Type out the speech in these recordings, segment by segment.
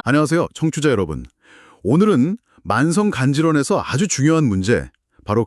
안녕하세요, 청취자 여러분. 오늘은 만성 간질환에서 아주 중요한 문제, 바로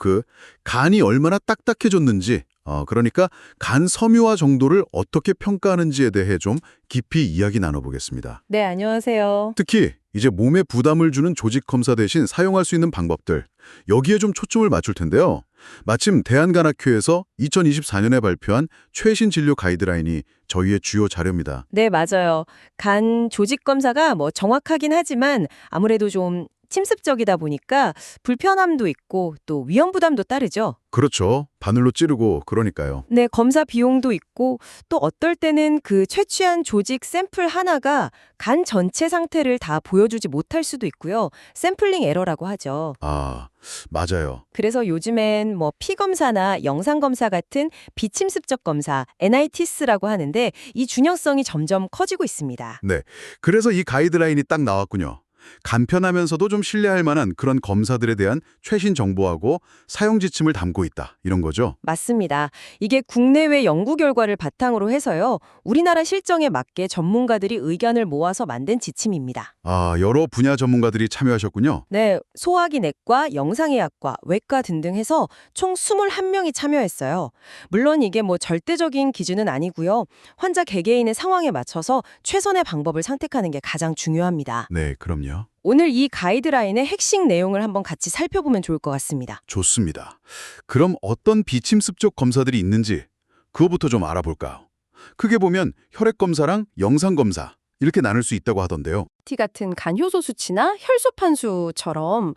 간이 얼마나 딱딱해졌는지, 그러니까 간 섬유화 정도를 어떻게 평가하는지에 대해 좀 깊이 이야기 나눠보겠습니다. 네, 안녕하세요. 특히 이제 몸에 부담을 주는 조직 검사 대신 사용할 수 있는 방법들, 여기에 좀 초점을 맞출 텐데요. 마침 대한간학회에서 2024년에 발표한 최신 진료 가이드라인이 저희의 주요 자료입니다. 네, 맞아요. 간 조직 검사가 정확하긴 하지만 아무래도 좀 침습적이다 보니까 불편함도 있고 또 위험 부담도 따르죠. 그렇죠. 바늘로 찌르고 그러니까요. 네, 검사 비용도 있고 또 어떨 때는 그 채취한 조직 샘플 하나가 간 전체 상태를 다 보여주지 못할 수도 있고요. 샘플링 에러라고 하죠. 아, 맞아요. 그래서 요즘엔 피 검사나 영상 검사 같은 비침습적 검사, NITS라고 하는데 이 중요성이 점점 커지고 있습니다. 네. 그래서 이 가이드라인이 딱 나왔군요. 간편하면서도 좀 신뢰할 만한 그런 검사들에 대한 최신 정보하고 사용 지침을 담고 있다. 이런 거죠. 맞습니다. 이게 국내외 연구 결과를 바탕으로 해서요. 우리나라 실정에 맞게 전문가들이 의견을 모아서 만든 지침입니다. 아, 여러 분야 전문가들이 참여하셨군요. 네, 소화기 내과, 영상의학과, 외과 등등 해서 총 21명이 참여했어요. 물론 이게 절대적인 기준은 아니고요. 환자 개개인의 상황에 맞춰서 최선의 방법을 선택하는 게 가장 중요합니다. 네, 그럼요. 오늘 이 가이드라인의 핵심 내용을 한번 같이 살펴보면 좋을 것 같습니다. 좋습니다. 그럼 어떤 비침습적 검사들이 있는지 그거부터 좀 알아볼까요? 크게 보면 혈액 검사랑 영상 검사 이렇게 나눌 수 있다고 하던데요. 티 같은 간 효소 수치나 혈소 판수처럼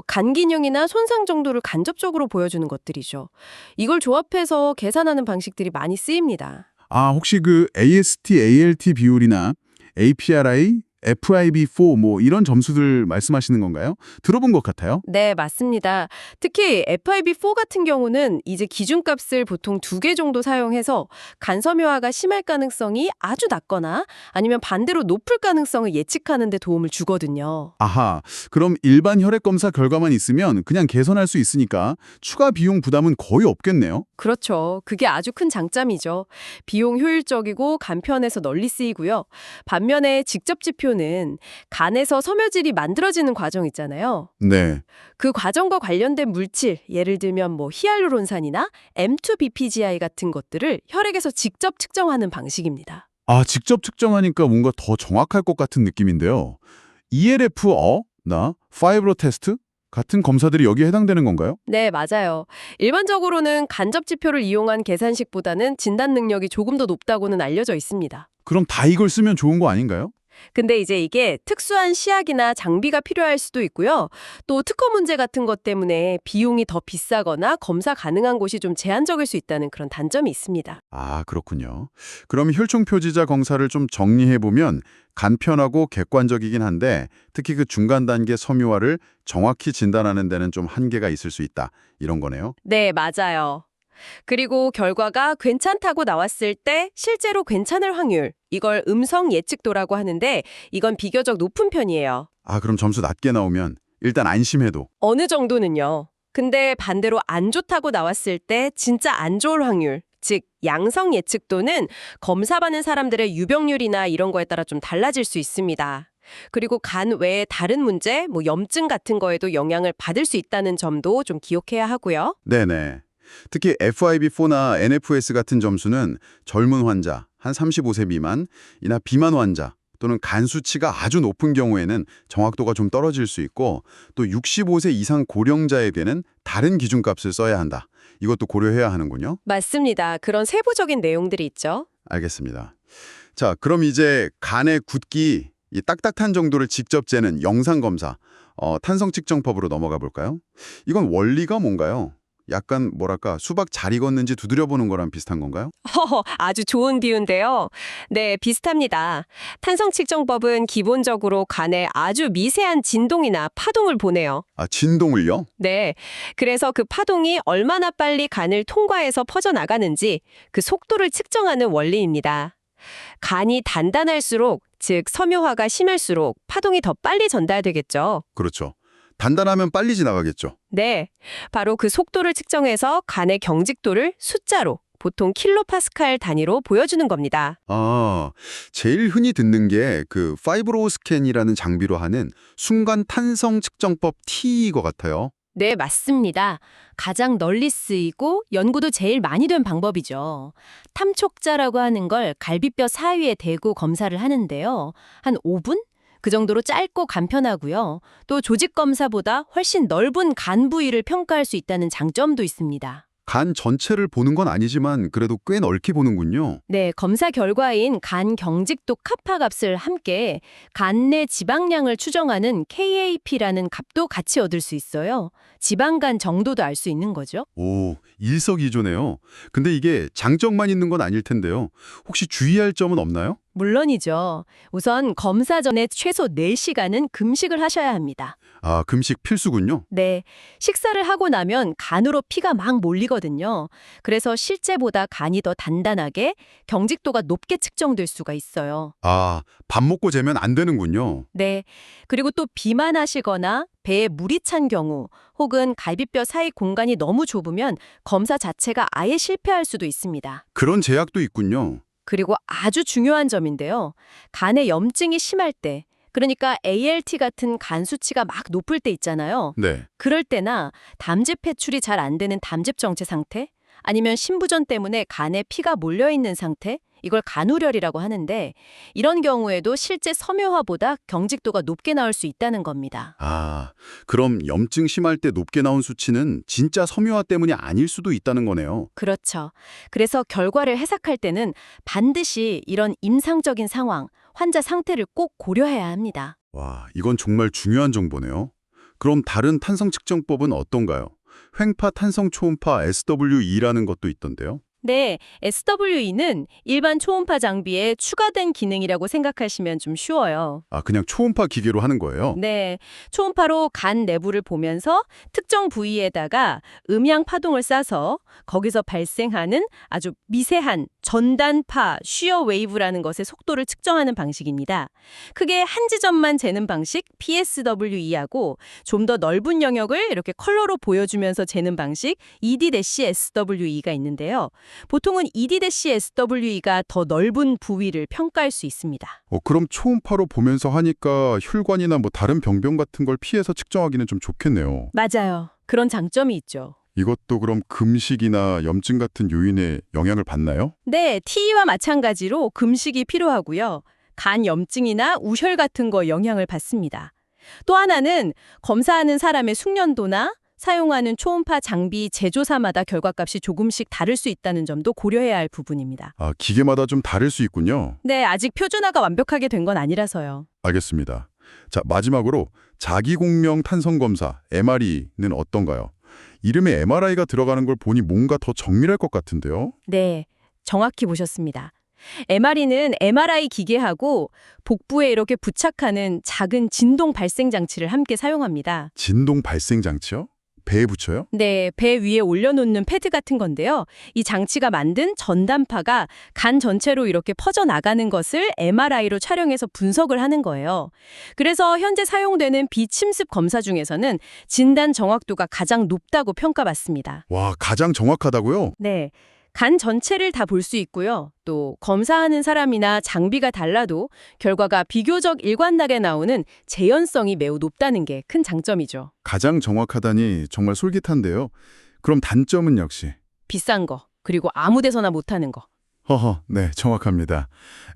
간 기능이나 손상 정도를 간접적으로 보여주는 것들이죠. 이걸 조합해서 계산하는 방식들이 많이 쓰입니다. 아, 혹시 AST, ALT 비율이나 APRI, FIB4 이런 점수들 말씀하시는 건가요? 들어본 것 같아요. 네, 맞습니다. 특히 FIB4 같은 경우는 이제 기준값을 보통 2개 정도 사용해서 간 섬유화가 심할 가능성이 아주 낮거나 아니면 반대로 높을 가능성을 예측하는 데 도움을 주거든요. 아하, 그럼 일반 혈액 검사 결과만 있으면 그냥 개선할 수 있으니까 추가 비용 부담은 거의 없겠네요. 그렇죠. 그게 아주 큰 장점이죠. 비용 효율적이고 간편해서 널리 쓰이고요. 반면에 직접 지표는 간에서 섬유질이 만들어지는 과정 있잖아요. 네. 그 과정과 관련된 물질, 예를 들면 히알루론산이나 M2BPGI 같은 것들을 혈액에서 직접 측정하는 방식입니다. 아, 직접 측정하니까 뭔가 더 정확할 것 같은 느낌인데요. ELF-나 파이브로 테스트 같은 검사들이 여기에 해당되는 건가요? 네, 맞아요. 일반적으로는 간접 지표를 이용한 계산식보다는 진단 능력이 조금 더 높다고는 알려져 있습니다. 그럼 다 이걸 쓰면 좋은 거 아닌가요? 근데 이제 이게 특수한 시약이나 장비가 필요할 수도 있고요. 또 특허 문제 같은 것 때문에 비용이 더 비싸거나 검사 가능한 곳이 좀 제한적일 수 있다는 그런 단점이 있습니다. 아, 그렇군요. 그럼 혈중 표지자 검사를 좀 정리해보면 간편하고 객관적이긴 한데 특히 그 중간 단계 섬유화를 정확히 진단하는 데는 좀 한계가 있을 수 있다. 이런 거네요. 네, 맞아요. 그리고 결과가 괜찮다고 나왔을 때 실제로 괜찮을 확률, 이걸 음성 예측도라고 하는데 이건 비교적 높은 편이에요. 아, 그럼 점수 낮게 나오면 일단 안심해도. 어느 정도는요. 근데 반대로 안 좋다고 나왔을 때 진짜 안 좋을 확률, 즉 양성 예측도는 검사받는 사람들의 유병률이나 이런 거에 따라 좀 달라질 수 있습니다. 그리고 간 외에 다른 문제, 염증 같은 거에도 영향을 받을 수 있다는 점도 좀 기억해야 하고요. 네네. 특히 FIB4나 NFS 같은 점수는 젊은 환자, 한 35세 미만이나 비만 환자 또는 간 수치가 아주 높은 경우에는 정확도가 좀 떨어질 수 있고 또 65세 이상 고령자에게는 다른 기준값을 써야 한다. 이것도 고려해야 하는군요. 맞습니다. 그런 세부적인 내용들이 있죠. 알겠습니다. 자, 그럼 이제 간의 굳기, 이 딱딱한 정도를 직접 재는 영상검사, 탄성 측정법으로 넘어가 볼까요? 이건 원리가 뭔가요? 약간 수박 잘 익었는지 두드려보는 거랑 비슷한 건가요? 아주 좋은 비유인데요. 네, 비슷합니다. 탄성 측정법은 기본적으로 간에 아주 미세한 진동이나 파동을 보내요. 아, 진동을요? 네, 그래서 그 파동이 얼마나 빨리 간을 통과해서 퍼져나가는지 그 속도를 측정하는 원리입니다. 간이 단단할수록, 즉 섬유화가 심할수록 파동이 더 빨리 전달되겠죠. 그렇죠. 단단하면 빨리 지나가겠죠. 네, 바로 그 속도를 측정해서 간의 경직도를 숫자로, 보통 킬로파스칼 단위로 보여주는 겁니다. 아, 제일 흔히 듣는 게 그 파이브로우 스캔이라는 장비로 하는 순간 탄성 측정법 T인 것 같아요. 네, 맞습니다. 가장 널리 쓰이고 연구도 제일 많이 된 방법이죠. 탐촉자라고 하는 걸 갈비뼈 사이에 대고 검사를 하는데요. 한 5분? 그 정도로 짧고 간편하고요. 또 조직 검사보다 훨씬 넓은 간 부위를 평가할 수 있다는 장점도 있습니다. 간 전체를 보는 건 아니지만 그래도 꽤 넓게 보는군요. 네, 검사 결과인 간 경직도 카파 값을 함께 간 내 지방량을 추정하는 KAP라는 값도 같이 얻을 수 있어요. 지방간 정도도 알 수 있는 거죠. 오, 일석이조네요. 근데 이게 장점만 있는 건 아닐 텐데요. 혹시 주의할 점은 없나요? 물론이죠. 우선 검사 전에 최소 4시간은 금식을 하셔야 합니다. 아, 금식 필수군요. 네, 식사를 하고 나면 간으로 피가 막 몰리거든요. 그래서 실제보다 간이 더 단단하게 경직도가 높게 측정될 수가 있어요. 아, 밥 먹고 재면 안 되는군요. 네, 그리고 또 비만하시거나 배에 물이 찬 경우 혹은 갈비뼈 사이 공간이 너무 좁으면 검사 자체가 아예 실패할 수도 있습니다. 그런 제약도 있군요. 그리고 아주 중요한 점인데요. 간에 염증이 심할 때, 그러니까 ALT 같은 간 수치가 막 높을 때 있잖아요. 네. 그럴 때나 담즙 배출이 잘 안 되는 담즙 정체 상태, 아니면 신부전 때문에 간에 피가 몰려있는 상태, 이걸 간우렬이라고 하는데 이런 경우에도 실제 섬유화보다 경직도가 높게 나올 수 있다는 겁니다. 아, 그럼 염증 심할 때 높게 나온 수치는 진짜 섬유화 때문이 아닐 수도 있다는 거네요. 그렇죠. 그래서 결과를 해석할 때는 반드시 이런 임상적인 상황, 환자 상태를 꼭 고려해야 합니다. 와, 이건 정말 중요한 정보네요. 그럼 다른 탄성 측정법은 어떤가요? 횡파 탄성 초음파 SWE라는 것도 있던데요. 네, SWE는 일반 초음파 장비에 추가된 기능이라고 생각하시면 좀 쉬워요. 아, 그냥 초음파 기계로 하는 거예요? 네, 초음파로 간 내부를 보면서 특정 부위에다가 음향 파동을 쏴서 거기서 발생하는 아주 미세한 전단파 쉬어 웨이브라는 것의 속도를 측정하는 방식입니다. 크게 한 지점만 재는 방식 PSWE하고 좀 더 넓은 영역을 이렇게 컬러로 보여주면서 재는 방식 ED-SWE가 있는데요. 보통은 ED-SWE가 더 넓은 부위를 평가할 수 있습니다. 그럼 초음파로 보면서 하니까 혈관이나 뭐 다른 병변 같은 걸 피해서 측정하기는 좀 좋겠네요. 맞아요. 그런 장점이 있죠. 이것도 그럼 금식이나 염증 같은 요인에 영향을 받나요? 네, TE와 마찬가지로 금식이 필요하고요. 간 염증이나 우혈 같은 거 영향을 받습니다. 또 하나는 검사하는 사람의 숙련도나 사용하는 초음파 장비 제조사마다 결과값이 조금씩 다를 수 있다는 점도 고려해야 할 부분입니다. 아, 기계마다 좀 다를 수 있군요. 네, 아직 표준화가 완벽하게 된 건 아니라서요. 알겠습니다. 자, 마지막으로 자기공명 탄성검사 MRI는 어떤가요? 이름에 MRI가 들어가는 걸 보니 뭔가 더 정밀할 것 같은데요? 네, 정확히 보셨습니다. MRI는 MRI 기계하고 복부에 이렇게 부착하는 작은 진동 발생 장치를 함께 사용합니다. 진동 발생 장치요? 배에 붙여요? 네, 배 위에 올려놓는 패드 같은 건데요. 이 장치가 만든 전단파가 간 전체로 이렇게 퍼져나가는 것을 MRI로 촬영해서 분석을 하는 거예요. 그래서 현재 사용되는 비침습 검사 중에서는 진단 정확도가 가장 높다고 평가받습니다. 와, 가장 정확하다고요? 네. 간 전체를 다 볼 수 있고요. 또 검사하는 사람이나 장비가 달라도 결과가 비교적 일관나게 나오는 재현성이 매우 높다는 게 큰 장점이죠. 가장 정확하다니 정말 솔깃한데요. 그럼 단점은 역시? 비싼 거, 그리고 아무 데서나 못하는 거. 허허, 네, 정확합니다.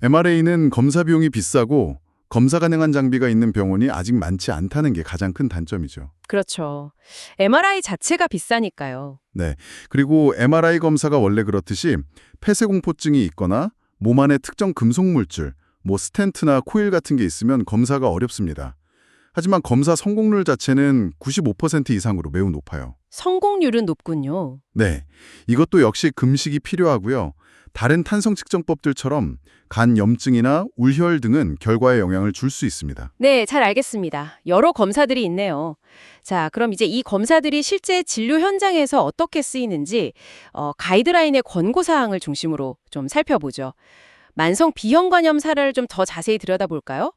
MRA는 검사 비용이 비싸고 검사 가능한 장비가 있는 병원이 아직 많지 않다는 게 가장 큰 단점이죠. 그렇죠. MRI 자체가 비싸니까요. 네, 그리고 MRI 검사가 원래 그렇듯이 폐쇄공포증이 있거나 몸 안에 특정 금속물질, 뭐 스텐트나 코일 같은 게 있으면 검사가 어렵습니다. 하지만 검사 성공률 자체는 95% 이상으로 매우 높아요. 성공률은 높군요. 네, 이것도 역시 금식이 필요하고요. 다른 탄성 측정법들처럼 간 염증이나 울혈 등은 결과에 영향을 줄 수 있습니다. 네, 잘 알겠습니다. 여러 검사들이 있네요. 자, 그럼 이제 이 검사들이 실제 진료 현장에서 어떻게 쓰이는지 가이드라인의 권고사항을 중심으로 좀 살펴보죠. 만성 비형관염 사례를 좀 더 자세히 들여다볼까요?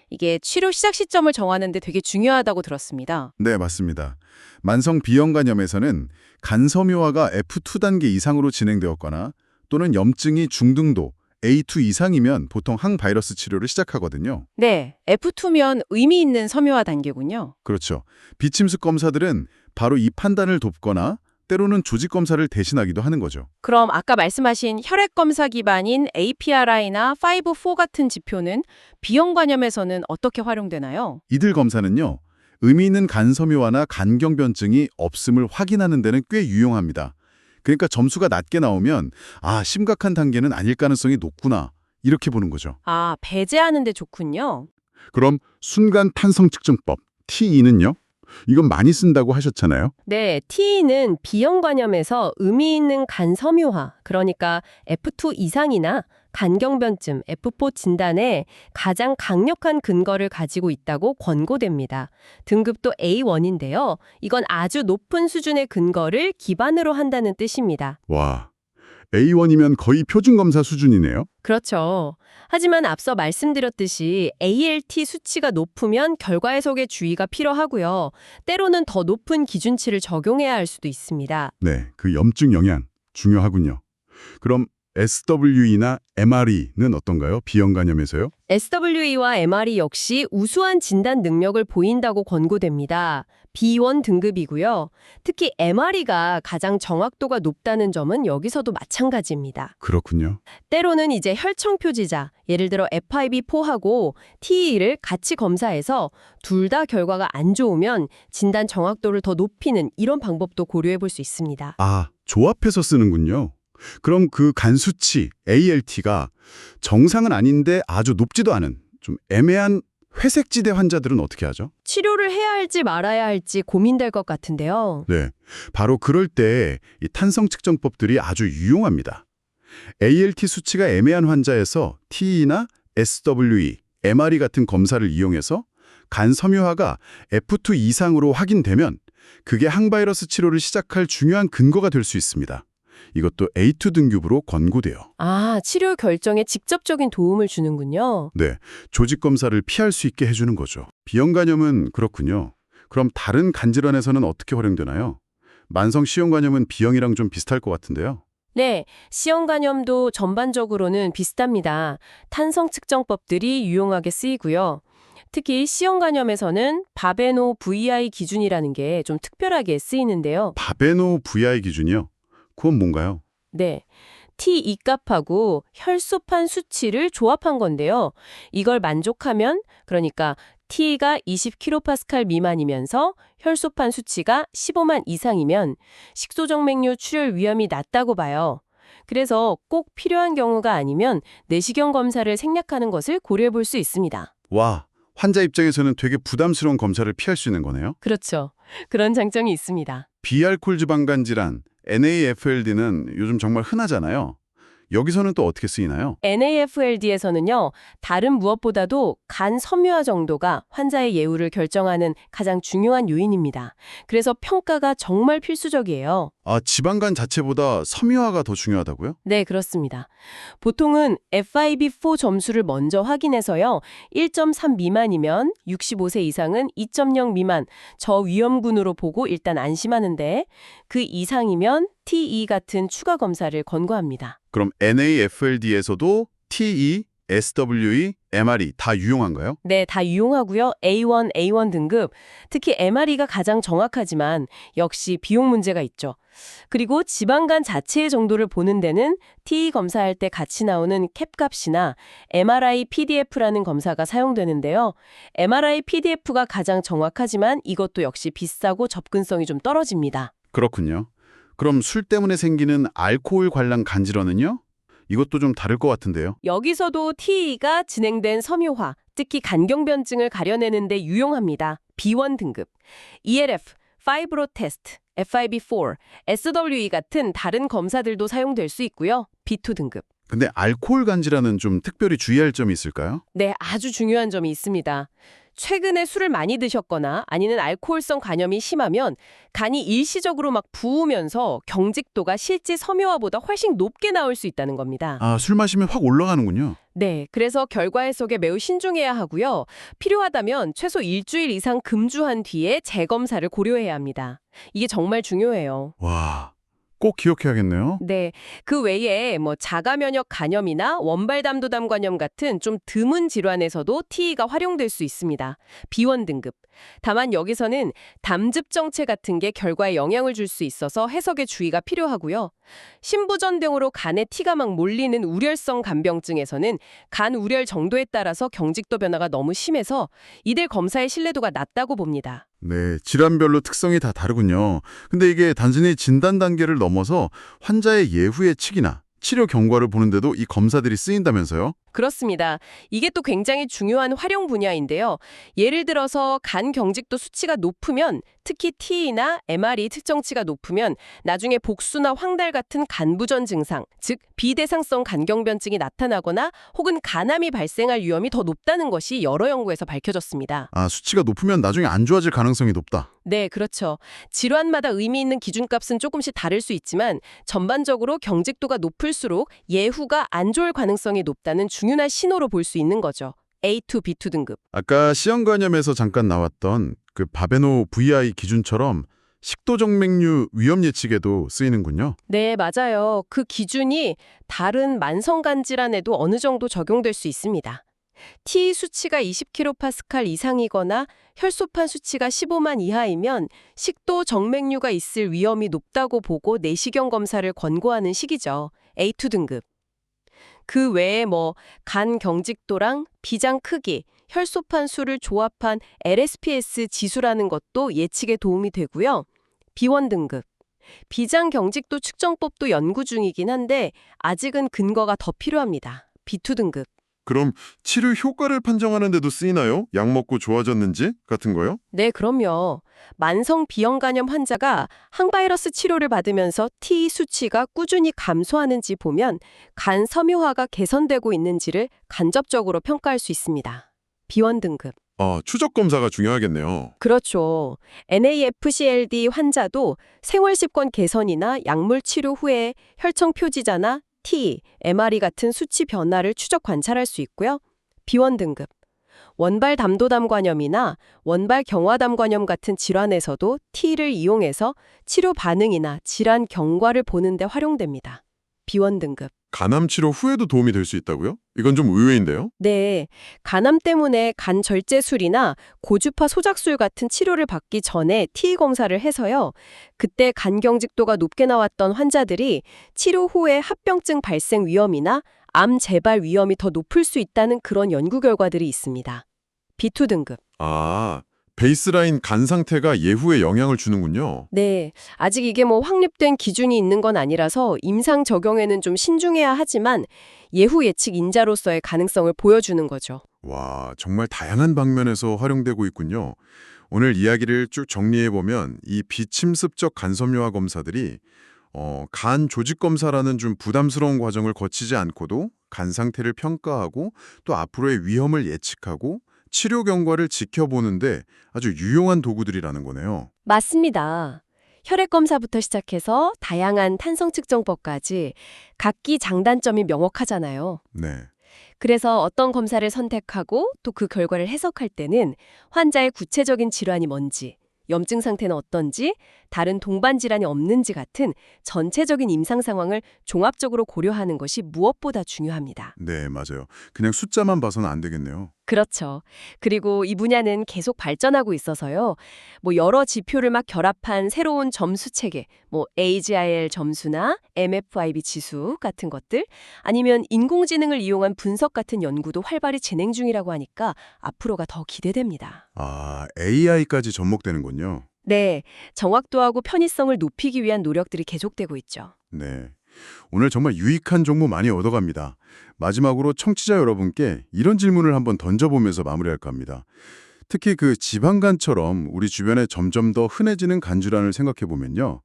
이게 치료 시작 시점을 정하는 데 되게 중요하다고 들었습니다. 네, 맞습니다. 만성 B형간염에서는 간 섬유화가 F2 단계 이상으로 진행되었거나 또는 염증이 중등도 A2 이상이면 보통 항바이러스 치료를 시작하거든요. 네, F2면 의미 있는 섬유화 단계군요. 그렇죠. 비침습 검사들은 바로 이 판단을 돕거나 때로는 조직 검사를 대신하기도 하는 거죠. 그럼 아까 말씀하신 혈액 검사 기반인 APRI나 5-4 같은 지표는 B형간염에서는 어떻게 활용되나요? 이들 검사는요, 의미 있는 간 섬유화나 간경변증이 없음을 확인하는 데는 꽤 유용합니다. 그러니까 점수가 낮게 나오면 심각한 단계는 아닐 가능성이 높구나 이렇게 보는 거죠. 아, 배제하는 데 좋군요. 그럼 순간 탄성 측정법 TE는요? 이건 많이 쓴다고 하셨잖아요. 네, TE는 B형간염에서 의미 있는 간 섬유화, 그러니까 F2 이상이나 간경변증, F4 진단에 가장 강력한 근거를 가지고 있다고 권고됩니다. 등급도 A1인데요. 이건 아주 높은 수준의 근거를 기반으로 한다는 뜻입니다. 와, A1이면 거의 표준 검사 수준이네요. 그렇죠. 하지만 앞서 말씀드렸듯이 ALT 수치가 높으면 결과 해석에 주의가 필요하고요. 때로는 더 높은 기준치를 적용해야 할 수도 있습니다. 네, 그 염증 영향 중요하군요. 그럼 SWE나 MRE는 어떤가요? B형간염에서요? SWE와 MRE 역시 우수한 진단 능력을 보인다고 권고됩니다. B1 등급이고요. 특히 MRE가 가장 정확도가 높다는 점은 여기서도 마찬가지입니다. 그렇군요. 때로는 이제 혈청 표지자, 예를 들어 FIB4하고 TE를 같이 검사해서 둘 다 결과가 안 좋으면 진단 정확도를 더 높이는 이런 방법도 고려해 볼 수 있습니다. 조합해서 쓰는군요. 그럼 그 간 수치 ALT가 정상은 아닌데 아주 높지도 않은 좀 애매한 회색지대 환자들은 어떻게 하죠? 치료를 해야 할지 말아야 할지 고민될 것 같은데요. 네, 바로 그럴 때 이 탄성 측정법들이 아주 유용합니다. ALT 수치가 애매한 환자에서 TE나 SWE, MRE 같은 검사를 이용해서 간 섬유화가 F2 이상으로 확인되면 그게 항바이러스 치료를 시작할 중요한 근거가 될 수 있습니다. 이것도 A2 등급으로 권고돼요. 치료 결정에 직접적인 도움을 주는군요. 네, 조직 검사를 피할 수 있게 해주는 거죠. B형간염은 그렇군요. 그럼 다른 간질환에서는 어떻게 활용되나요? 만성 C형간염은 B형이랑 좀 비슷할 것 같은데요. 네, C형간염도 전반적으로는 비슷합니다. 탄성 측정법들이 유용하게 쓰이고요. 특히 C형간염에서는 바베노 VI 기준이라는 게 좀 특별하게 쓰이는데요. 바베노 VI 기준이요? 그건 뭔가요? 네, T2 값하고 혈소판 수치를 조합한 건데요. 이걸 만족하면, 그러니까 T가 20kPa 미만이면서 혈소판 수치가 15만 이상이면 식소정맥류 출혈 위험이 낮다고 봐요. 그래서 꼭 필요한 경우가 아니면 내시경 검사를 생략하는 것을 고려해 볼 수 있습니다. 와, 환자 입장에서는 되게 부담스러운 검사를 피할 수 있는 거네요. 그렇죠. 그런 장점이 있습니다. 비알코올 지방간 질환, NAFLD는 요즘 정말 흔하잖아요. 여기서는 또 어떻게 쓰이나요? NAFLD에서는요, 다른 무엇보다도 간 섬유화 정도가 환자의 예후를 결정하는 가장 중요한 요인입니다. 그래서 평가가 정말 필수적이에요. 지방간 자체보다 섬유화가 더 중요하다고요? 네, 그렇습니다. 보통은 FIB4 점수를 먼저 확인해서요. 1.3 미만이면 65세 이상은 2.0 미만, 저위험군으로 보고 일단 안심하는데 그 이상이면 TE 같은 추가 검사를 권고합니다. 그럼 NAFLD에서도 TE, SWE, MRE 다 유용한가요? 네, 다 유용하고요. A1 등급, 특히 MRE가 가장 정확하지만 역시 비용 문제가 있죠. 그리고 지방간 자체의 정도를 보는 데는 TE 검사할 때 같이 나오는 캡값이나 MRI PDF라는 검사가 사용되는데요. MRI PDF가 가장 정확하지만 이것도 역시 비싸고 접근성이 좀 떨어집니다. 그렇군요. 그럼 술 때문에 생기는 알코올 관련 간질환은요? 이것도 좀 다를 것 같은데요. 여기서도 TE가 진행된 섬유화, 특히 간경변증을 가려내는 데 유용합니다. B1 등급, ELF, 파이브로 테스트, FIB4, SWE 같은 다른 검사들도 사용될 수 있고요. B2 등급. 근데 알코올 간질환은 좀 특별히 주의할 점이 있을까요? 네, 아주 중요한 점이 있습니다. 최근에 술을 많이 드셨거나 아니면 알코올성 간염이 심하면 간이 일시적으로 막 부으면서 경직도가 실제 섬유화보다 훨씬 높게 나올 수 있다는 겁니다. 아, 술 마시면 확 올라가는군요. 네, 그래서 결과 해석에 매우 신중해야 하고요. 필요하다면 최소 일주일 이상 금주한 뒤에 재검사를 고려해야 합니다. 이게 정말 중요해요. 와, 꼭 기억해야겠네요. 네, 그 외에 뭐 자가면역 간염이나 원발담도담 간염 같은 좀 드문 질환에서도 TE가 활용될 수 있습니다. 비원 등급. 다만 여기서는 담즙정체 같은 게 결과에 영향을 줄 수 있어서 해석에 주의가 필요하고요. 신부전 등으로 간에 티가 막 몰리는 우렬성 간병증에서는 간 우렬 정도에 따라서 경직도 변화가 너무 심해서 이들 검사의 신뢰도가 낮다고 봅니다. 네, 질환별로 특성이 다 다르군요. 근데 이게 단순히 진단 단계를 넘어서 환자의 예후 예측이나 치료 경과를 보는데도 이 검사들이 쓰인다면서요? 그렇습니다. 이게 또 굉장히 중요한 활용 분야인데요. 예를 들어서 간 경직도 수치가 높으면 특히 TE나 MRE 특정치가 높으면 나중에 복수나 황달 같은 간부전 증상, 즉 비대상성 간경변증이 나타나거나 혹은 간암이 발생할 위험이 더 높다는 것이 여러 연구에서 밝혀졌습니다. 아, 수치가 높으면 나중에 안 좋아질 가능성이 높다. 네, 그렇죠. 질환마다 의미 있는 기준값은 조금씩 다를 수 있지만 전반적으로 경직도가 높을수록 예후가 안 좋을 가능성이 높다는 중요한 신호로 볼 수 있는 거죠. A2, B2 등급. 아까 시험관염에서 잠깐 나왔던 그 바베노 VI 기준처럼 식도 정맥류 위험 예측에도 쓰이는군요. 네, 맞아요. 그 기준이 다른 만성간 질환에도 어느 정도 적용될 수 있습니다. T 수치가 20kPa 이상이거나 혈소판 수치가 15만 이하이면 식도 정맥류가 있을 위험이 높다고 보고 내시경 검사를 권고하는 시기죠. A2 등급. 그 외에 간 경직도랑 비장 크기, 혈소판 수를 조합한 LSPS 지수라는 것도 예측에 도움이 되고요. B1 등급. 비장 경직도 측정법도 연구 중이긴 한데 아직은 근거가 더 필요합니다. B2 등급. 그럼 치료 효과를 판정하는 데도 쓰이나요? 약 먹고 좋아졌는지 같은 거요? 네, 그럼요. 만성 비형 간염 환자가 항바이러스 치료를 받으면서 T 수치가 꾸준히 감소하는지 보면 간 섬유화가 개선되고 있는지를 간접적으로 평가할 수 있습니다. B1 등급. 아, 추적 검사가 중요하겠네요. 그렇죠. NAFCLD 환자도 생활 습관 개선이나 약물 치료 후에 혈청 표지자나 T, MRE 같은 수치 변화를 추적 관찰할 수 있고요. B1 등급. 원발 담도담 관염이나 원발 경화담 관염 같은 질환에서도 T를 이용해서 치료 반응이나 질환 경과를 보는 데 활용됩니다. B1 등급. 간암 치료 후에도 도움이 될 수 있다고요? 이건 좀 의외인데요. 네, 간암 때문에 간 절제술이나 고주파 소작술 같은 치료를 받기 전에 T 검사를 해서요. 그때 간 경직도가 높게 나왔던 환자들이 치료 후에 합병증 발생 위험이나 암 재발 위험이 더 높을 수 있다는 그런 연구 결과들이 있습니다. B2 등급. 아, 베이스라인 간 상태가 예후에 영향을 주는군요. 네, 아직 이게 확립된 기준이 있는 건 아니라서 임상 적용에는 좀 신중해야 하지만 예후 예측 인자로서의 가능성을 보여주는 거죠. 와, 정말 다양한 방면에서 활용되고 있군요. 오늘 이야기를 쭉 정리해보면 이 비침습적 간섬유화 검사들이 간 조직 검사라는 좀 부담스러운 과정을 거치지 않고도 간 상태를 평가하고 또 앞으로의 위험을 예측하고 치료 경과를 지켜보는데 아주 유용한 도구들이라는 거네요. 맞습니다. 혈액 검사부터 시작해서 다양한 탄성 측정법까지 각기 장단점이 명확하잖아요. 네. 그래서 어떤 검사를 선택하고 또 그 결과를 해석할 때는 환자의 구체적인 질환이 뭔지, 염증 상태는 어떤지, 다른 동반 질환이 없는지 같은 전체적인 임상 상황을 종합적으로 고려하는 것이 무엇보다 중요합니다. 네, 맞아요. 그냥 숫자만 봐서는 안 되겠네요. 그렇죠. 그리고 이 분야는 계속 발전하고 있어서요. 여러 지표를 막 결합한 새로운 점수 체계, AGIL 점수나 MFIB 지수 같은 것들, 아니면 인공지능을 이용한 분석 같은 연구도 활발히 진행 중이라고 하니까 앞으로가 더 기대됩니다. 아, AI까지 접목되는군요. 네, 정확도하고 편의성을 높이기 위한 노력들이 계속되고 있죠. 네. 오늘 정말 유익한 정보 많이 얻어갑니다. 마지막으로 청취자 여러분께 이런 질문을 한번 던져보면서 마무리할까 합니다. 특히 그 지방간처럼 우리 주변에 점점 더 흔해지는 간질환을 생각해보면요.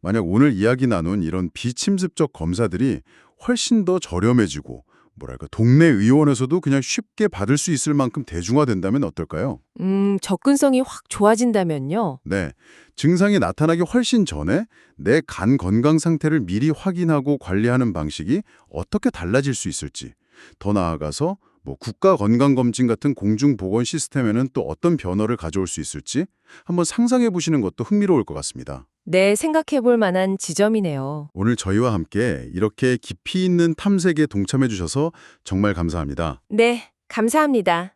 만약 오늘 이야기 나눈 이런 비침습적 검사들이 훨씬 더 저렴해지고 뭐랄까 동네 의원에서도 그냥 쉽게 받을 수 있을 만큼 대중화된다면 어떨까요? 접근성이 확 좋아진다면요. 네, 증상이 나타나기 훨씬 전에 내 간 건강 상태를 미리 확인하고 관리하는 방식이 어떻게 달라질 수 있을지, 더 나아가서 뭐 국가 건강검진 같은 공중보건 시스템에는 또 어떤 변화를 가져올 수 있을지 한번 상상해 보시는 것도 흥미로울 것 같습니다. 네, 생각해 볼 만한 지점이네요. 오늘 저희와 함께 이렇게 깊이 있는 탐색에 동참해 주셔서 정말 감사합니다. 네, 감사합니다.